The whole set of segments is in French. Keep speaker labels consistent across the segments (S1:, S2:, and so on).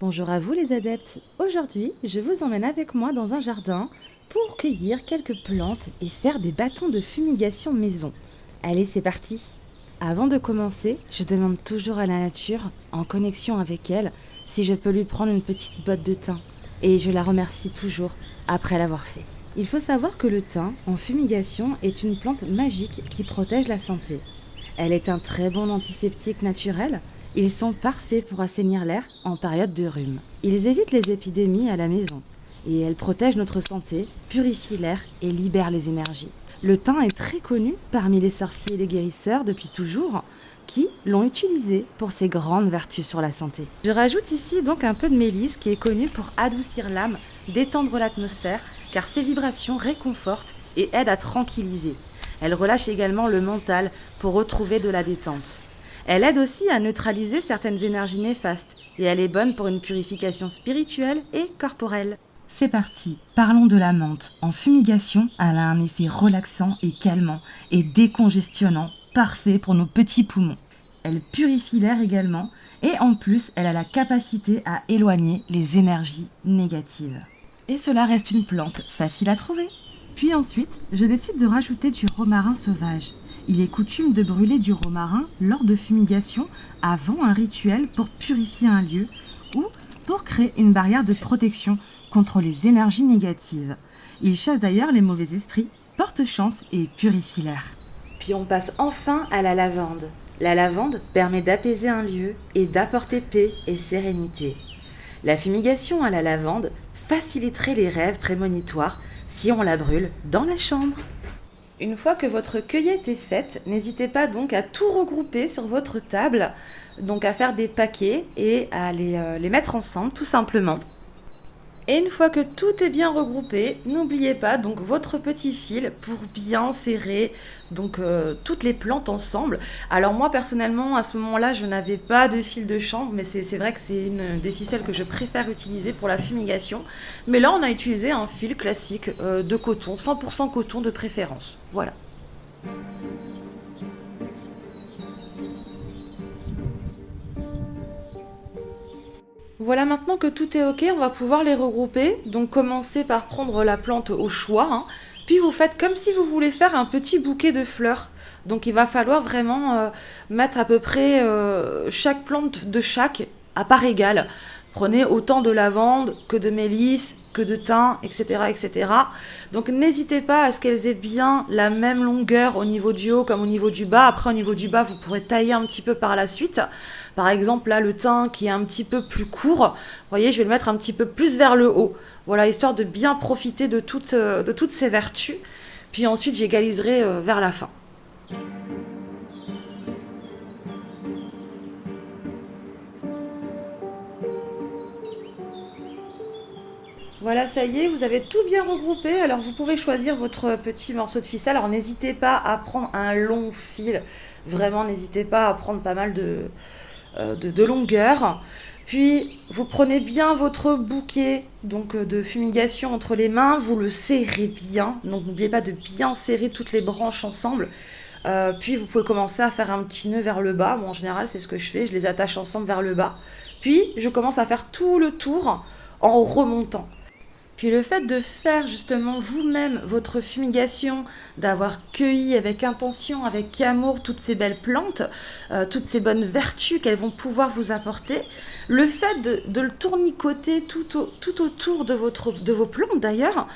S1: Bonjour à vous les adeptes. Aujourd'hui, je vous emmène avec moi dans un jardin pour cueillir quelques plantes et faire des bâtons de fumigation maison. Allez, c'est parti. Avant de commencer, je demande toujours à la nature, en connexion avec elle, si je peux lui prendre une petite botte de thym. Et je la remercie toujours après l'avoir fait. Il faut savoir que le thym, en fumigation, est une plante magique qui protège la santé. Elle est un très bon antiseptique naturel. Ils sont parfaits pour assainir l'air en période de rhume. Ils évitent les épidémies à la maison. Et elles protègent notre santé, purifient l'air et libèrent les énergies. Le thym est très connu parmi les sorciers et les guérisseurs depuis toujours, qui l'ont utilisé pour ses grandes vertus sur la santé. Je rajoute ici donc un peu de mélisse qui est connue pour adoucir l'âme, détendre l'atmosphère, car ses vibrations réconfortent et aident à tranquilliser. Elle relâche également le mental pour retrouver de la détente. Elle aide aussi à neutraliser certaines énergies néfastes et elle est bonne pour une purification spirituelle et corporelle. C'est parti, parlons de la menthe. En fumigation, elle a un effet relaxant et calmant et décongestionnant, parfait pour nos petits poumons. Elle purifie l'air également et en plus, elle a la capacité à éloigner les énergies négatives. Et cela reste une plante facile à trouver. Puis ensuite, je décide de rajouter du romarin sauvage. Il est coutume de brûler du romarin lors de fumigation avant un rituel pour purifier un lieu ou pour créer une barrière de protection contre les énergies négatives. Il chasse d'ailleurs les mauvais esprits, porte chance et purifie l'air. Puis on passe enfin à la lavande. La lavande permet d'apaiser un lieu et d'apporter paix et sérénité. La fumigation à la lavande faciliterait les rêves prémonitoires si on la brûle dans la chambre. Une fois que votre cueillette est faite, n'hésitez pas donc à tout regrouper sur votre table, donc à faire des paquets et à les mettre ensemble tout simplement. Et une fois que tout est bien regroupé, n'oubliez pas donc votre petit fil pour bien serrer donc toutes les plantes ensemble. Alors moi personnellement à ce moment-là je n'avais pas de fil de chanvre, mais c'est vrai que c'est une des ficelles que je préfère utiliser pour la fumigation. Mais là on a utilisé un fil classique de coton, 100% coton de préférence. Voilà. Voilà, maintenant que tout est ok, on va pouvoir les regrouper. Donc commencez par prendre la plante au choix, hein. Puis vous faites comme si vous voulez faire un petit bouquet de fleurs. Donc il va falloir vraiment mettre à peu près chaque plante de chaque à part égale. Prenez autant de lavande que de mélisse, que de thym, etc., etc. Donc n'hésitez pas à ce qu'elles aient bien la même longueur au niveau du haut comme au niveau du bas. Après au niveau du bas, vous pourrez tailler un petit peu par la suite. Par exemple là, le thym qui est un petit peu plus court, vous voyez, je vais le mettre un petit peu plus vers le haut. Voilà, histoire de bien profiter de toutes ces vertus. Puis ensuite, j'égaliserai vers la fin. Voilà, ça y est, vous avez tout bien regroupé. Alors vous pouvez choisir votre petit morceau de ficelle. Alors n'hésitez pas à prendre un long fil. Vraiment, n'hésitez pas à prendre pas mal de longueur. Puis vous prenez bien votre bouquet donc de fumigation entre les mains. Vous le serrez bien. Donc n'oubliez pas de bien serrer toutes les branches ensemble. Puis vous pouvez commencer à faire un petit nœud vers le bas. Bon, en général, c'est ce que je fais. Je les attache ensemble vers le bas. Puis je commence à faire tout le tour en remontant. Puis le fait de faire justement vous-même votre fumigation, d'avoir cueilli avec intention, avec amour toutes ces belles plantes, toutes ces bonnes vertus qu'elles vont pouvoir vous apporter, le fait de le tournicoter tout autour de vos plantes d'ailleurs,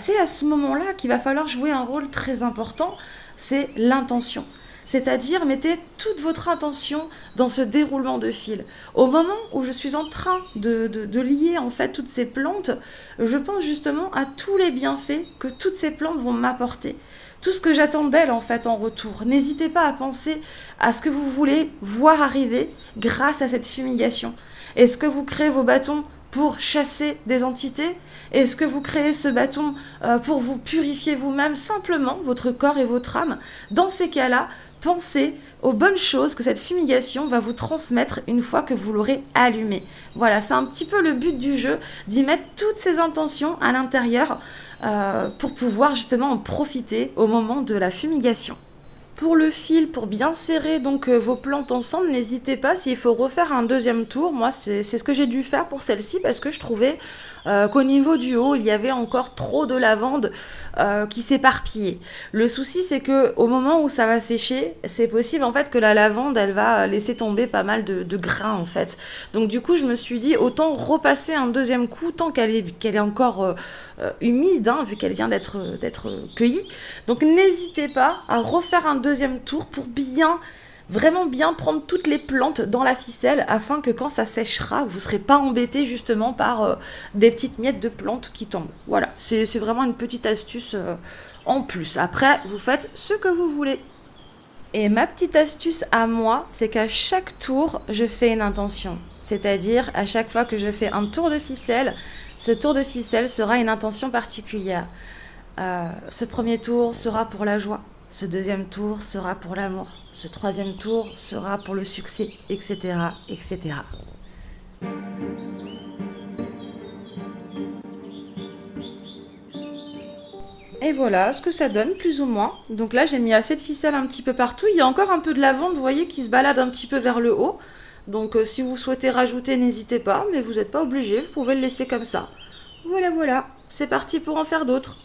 S1: c'est à ce moment-là qu'il va falloir jouer un rôle très important, c'est l'intention. C'est-à-dire, mettez toute votre attention dans ce déroulement de fil. Au moment où je suis en train de lier en fait toutes ces plantes, je pense justement à tous les bienfaits que toutes ces plantes vont m'apporter. Tout ce que j'attends d'elles en fait en retour. N'hésitez pas à penser à ce que vous voulez voir arriver grâce à cette fumigation. Est-ce que vous créez vos bâtons pour chasser des entités ? Est-ce que vous créez ce bâton pour vous purifier vous-même, simplement votre corps et votre âme ? Dans ces cas-là, pensez aux bonnes choses que cette fumigation va vous transmettre une fois que vous l'aurez allumée. Voilà, c'est un petit peu le but du jeu, d'y mettre toutes ces intentions à l'intérieur pour pouvoir justement en profiter au moment de la fumigation. Pour le fil, pour bien serrer donc vos plantes ensemble, n'hésitez pas s'il faut refaire un deuxième tour. Moi, c'est ce que j'ai dû faire pour celle-ci parce que je trouvais qu'au niveau du haut, il y avait encore trop de lavande qui s'éparpillait. Le souci, c'est que au moment où ça va sécher, c'est possible en fait que la lavande, elle va laisser tomber pas mal de grains en fait. Donc du coup, je me suis dit autant repasser un deuxième coup tant qu'elle est encore humide, hein, vu qu'elle vient d'être cueillie. Donc n'hésitez pas à refaire un deuxième tour pour vraiment bien prendre toutes les plantes dans la ficelle afin que quand ça séchera, vous ne serez pas embêté justement par des petites miettes de plantes qui tombent. Voilà, c'est vraiment une petite astuce en plus. Après, vous faites ce que vous voulez. Et ma petite astuce à moi, c'est qu'à chaque tour, je fais une intention. C'est-à-dire, à chaque fois que je fais un tour de ficelle, ce tour de ficelle sera une intention particulière. Ce premier tour sera pour la joie. Ce deuxième tour sera pour l'amour. Ce troisième tour sera pour le succès, etc., etc. Et voilà ce que ça donne, plus ou moins. Donc là, j'ai mis assez de ficelle un petit peu partout. Il y a encore un peu de lavande, vous voyez, qui se balade un petit peu vers le haut. Donc si vous souhaitez rajouter, n'hésitez pas, mais vous n'êtes pas obligé, vous pouvez le laisser comme ça. Voilà, voilà, c'est parti pour en faire d'autres.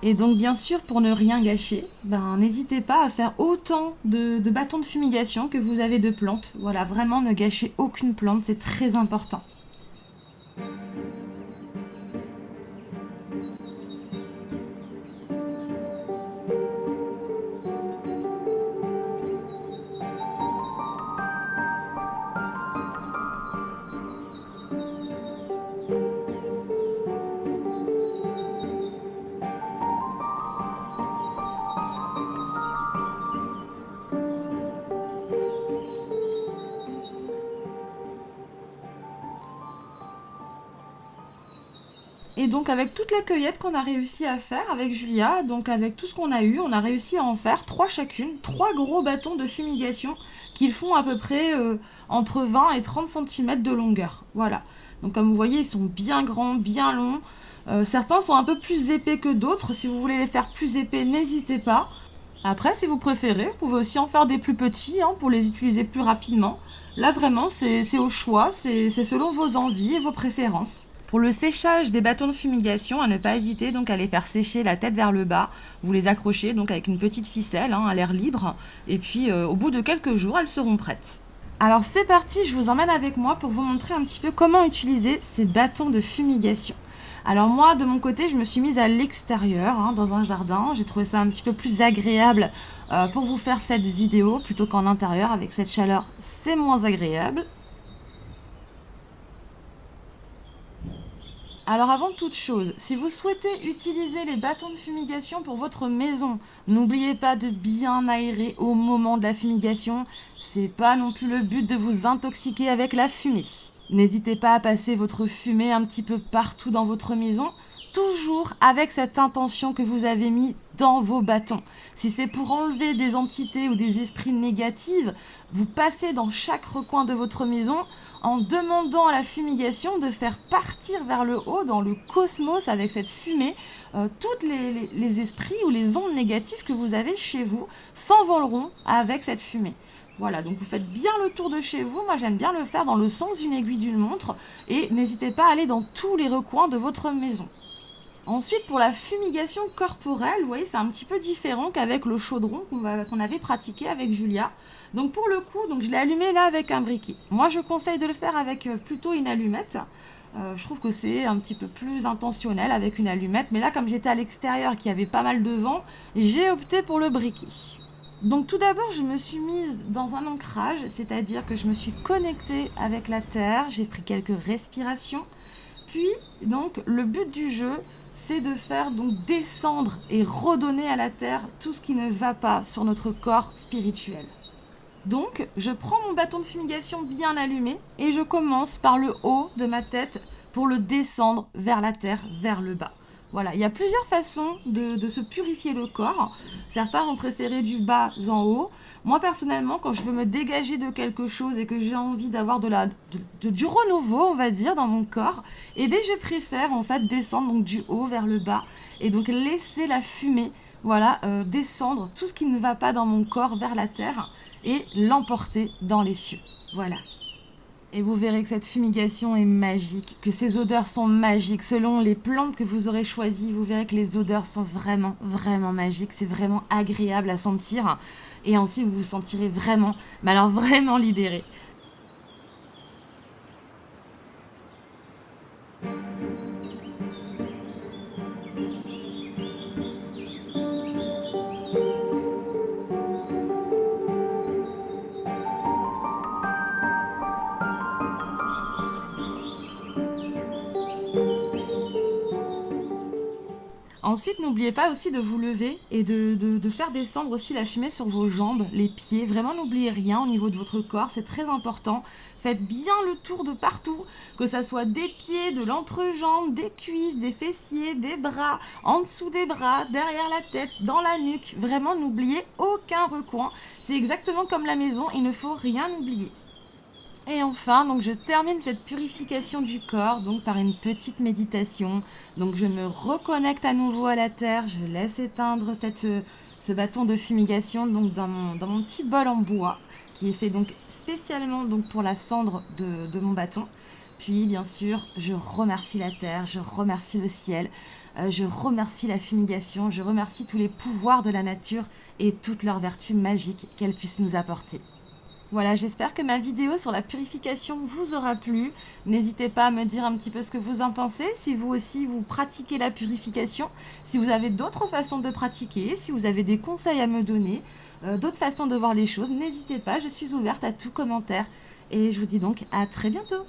S1: Et donc bien sûr, pour ne rien gâcher, n'hésitez pas à faire autant de bâtons de fumigation que vous avez de plantes. Voilà, vraiment ne gâchez aucune plante, c'est très important. Et donc avec toute la cueillette qu'on a réussi à faire avec Julia, donc avec tout ce qu'on a eu, on a réussi à en faire 3 chacune, 3 gros bâtons de fumigation qui font à peu près entre 20 et 30 cm de longueur. Voilà. Donc comme vous voyez, ils sont bien grands, bien longs. Certains sont un peu plus épais que d'autres. Si vous voulez les faire plus épais, n'hésitez pas. Après, si vous préférez, vous pouvez aussi en faire des plus petits pour les utiliser plus rapidement. Là vraiment, c'est au choix, c'est selon vos envies et vos préférences. Pour le séchage des bâtons de fumigation, à ne pas hésiter donc à les faire sécher la tête vers le bas. Vous les accrochez donc avec une petite ficelle à l'air libre. Et puis au bout de quelques jours, elles seront prêtes. Alors c'est parti, je vous emmène avec moi pour vous montrer un petit peu comment utiliser ces bâtons de fumigation. Alors moi, de mon côté, je me suis mise à l'extérieur, dans un jardin. J'ai trouvé ça un petit peu plus agréable pour vous faire cette vidéo plutôt qu'en intérieur. Avec cette chaleur, c'est moins agréable. Alors avant toute chose, si vous souhaitez utiliser les bâtons de fumigation pour votre maison, n'oubliez pas de bien aérer au moment de la fumigation. C'est pas non plus le but de vous intoxiquer avec la fumée. N'hésitez pas à passer votre fumée un petit peu partout dans votre maison, toujours avec cette intention que vous avez mis dans vos bâtons. Si c'est pour enlever des entités ou des esprits négatifs, vous passez dans chaque recoin de votre maison en demandant à la fumigation de faire partir vers le haut, dans le cosmos, avec cette fumée, tous les esprits ou les ondes négatives que vous avez chez vous s'envoleront avec cette fumée. Voilà, donc vous faites bien le tour de chez vous. Moi, j'aime bien le faire dans le sens d'une aiguille d'une montre. Et n'hésitez pas à aller dans tous les recoins de votre maison. Ensuite, pour la fumigation corporelle, vous voyez, c'est un petit peu différent qu'avec le chaudron qu'on avait pratiqué avec Julia. Donc pour le coup, je l'ai allumé là avec un briquet. Moi, je conseille de le faire avec plutôt une allumette. Je trouve que c'est un petit peu plus intentionnel avec une allumette. Mais là, comme j'étais à l'extérieur, qu'il y avait pas mal de vent, j'ai opté pour le briquet. Donc tout d'abord, je me suis mise dans un ancrage, c'est-à-dire que je me suis connectée avec la terre, j'ai pris quelques respirations. Puis, donc, le but du jeu, c'est de faire descendre et redonner à la terre tout ce qui ne va pas sur notre corps spirituel. Donc, je prends mon bâton de fumigation bien allumé et je commence par le haut de ma tête pour le descendre vers la terre, vers le bas. Voilà, il y a plusieurs façons de se purifier le corps. Certains vont préférer du bas en haut. Moi, personnellement, quand je veux me dégager de quelque chose et que j'ai envie d'avoir du renouveau, on va dire, dans mon corps, eh bien, je préfère en fait descendre donc, du haut vers le bas et donc laisser la fumée, voilà, descendre tout ce qui ne va pas dans mon corps vers la terre et l'emporter dans les cieux. Voilà. Et vous verrez que cette fumigation est magique, que ces odeurs sont magiques. Selon les plantes que vous aurez choisies, vous verrez que les odeurs sont vraiment, vraiment magiques. C'est vraiment agréable à sentir. Et ensuite, vous vous sentirez vraiment, mais alors vraiment libéré. Ensuite, n'oubliez pas aussi de vous lever et de faire descendre aussi la fumée sur vos jambes, les pieds. Vraiment, n'oubliez rien au niveau de votre corps, c'est très important. Faites bien le tour de partout, que ça soit des pieds, de l'entrejambe, des cuisses, des fessiers, des bras, en dessous des bras, derrière la tête, dans la nuque. Vraiment, n'oubliez aucun recoin. C'est exactement comme la maison, il ne faut rien oublier. Et enfin, donc je termine cette purification du corps donc par une petite méditation. Donc je me reconnecte à nouveau à la terre, je laisse éteindre ce bâton de fumigation donc dans mon petit bol en bois qui est fait donc spécialement donc pour la cendre de mon bâton. Puis bien sûr, je remercie la terre, je remercie le ciel, je remercie la fumigation, je remercie tous les pouvoirs de la nature et toutes leurs vertus magiques qu'elles puissent nous apporter. Voilà, j'espère que ma vidéo sur la purification vous aura plu. N'hésitez pas à me dire un petit peu ce que vous en pensez, si vous aussi vous pratiquez la purification, si vous avez d'autres façons de pratiquer, si vous avez des conseils à me donner, d'autres façons de voir les choses, n'hésitez pas, je suis ouverte à tout commentaire. Et je vous dis donc à très bientôt.